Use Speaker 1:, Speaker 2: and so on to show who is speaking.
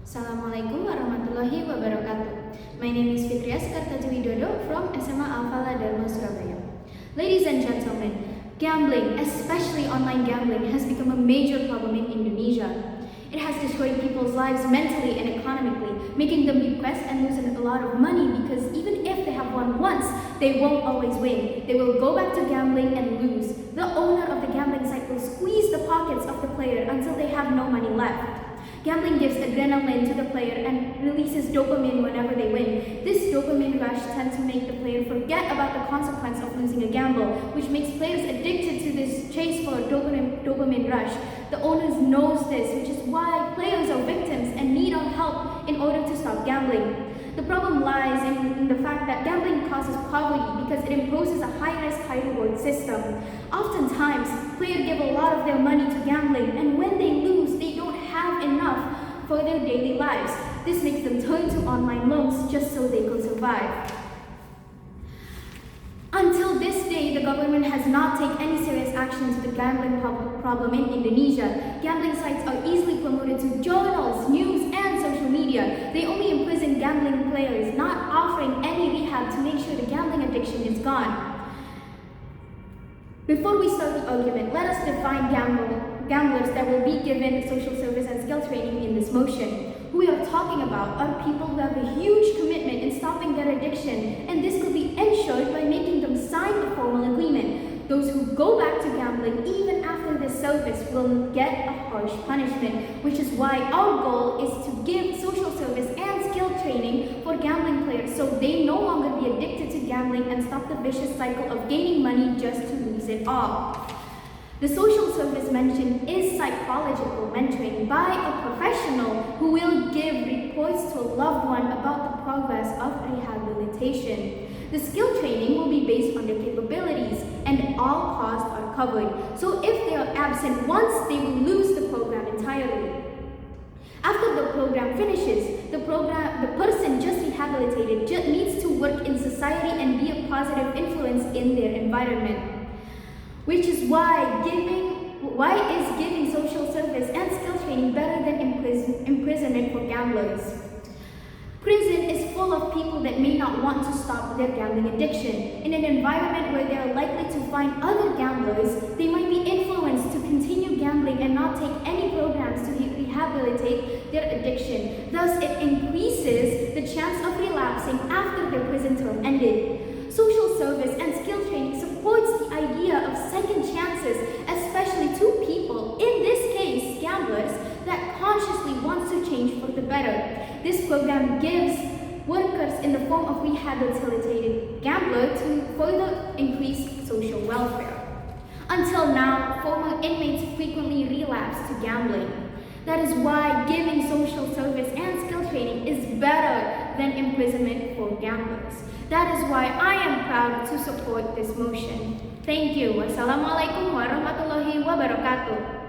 Speaker 1: Assalamualaikum warahmatullahi wabarakatuh. My name is Fitria Sekartaji from SMA Falah, Darmo, Surabaya. Ladies and gentlemen, gambling, especially online gambling, has become a major problem in Indonesia. It has destroyed people's lives mentally and economically, making them depressed and losing a lot of money because even if they have won once, they won't always win. They will go back to gambling and lose. The owner of the gambling site will squeeze the pockets of the player until they have no money left. Gambling gives adrenaline to the player and releases dopamine whenever they win. This dopamine rush tends to make the player forget about the consequence of losing a gamble, which makes players addicted to this chase for a dopamine rush. The owners knows this, which is why players are victims and need our help in order to stop gambling. The problem lies in the fact that gambling causes poverty because it imposes a high-risk, high-reward system. Oftentimes, players give a lot of their money to gambling, and when they lose, they don't have enough for their daily lives. This makes them turn to online loans just so they can survive. Until this day, the government has not taken any serious action to the gambling problem in Indonesia. Gambling sites are easily promoted to journals, news, and social media. They only imprison gambling players, not offering any rehab to make sure the gambling addiction is gone. Before we start the argument, let us define gamblers that will be given social service and skill training in this motion. Who we are talking about are people who have a huge commitment in stopping their addiction, and this could be ensured by making them sign a formal agreement. Those who go back to gambling even after this service will get a harsh punishment, which is why our goal is to give social service and skill training for gambling players so they no longer be addicted to gambling and stop the vicious cycle of gaining money just to lose it all. The social service mentioned is psychological mentoring by a professional who will give reports to a loved one about the progress of rehabilitation. The skill training will be based on their capabilities and all costs are covered. So if they are absent once, they will lose the program entirely. After the program finishes, the person just rehabilitated needs to work in society and be a positive influence in their environment. Which is why is giving social service and skill training better than imprisonment for gamblers? Prison is full of people that may not want to stop their gambling addiction. In an environment where they are likely to find other gamblers, they might be influenced to continue gambling and not take any programs to rehabilitate their addiction. Thus, it increases the chance of relapsing after their prison term ended. Social service and skill training supports the idea of second chances, especially to people, in this case gamblers, that consciously wants to change for the better. This program gives workers in the form of rehabilitated gambler to further increase social welfare. Until now, former inmates frequently relapse to gambling. That is why giving social service and skill training is better than imprisonment for gamblers. That is why I am proud to support this motion. Thank you. Assalamualaikum warahmatullahi wabarakatuh.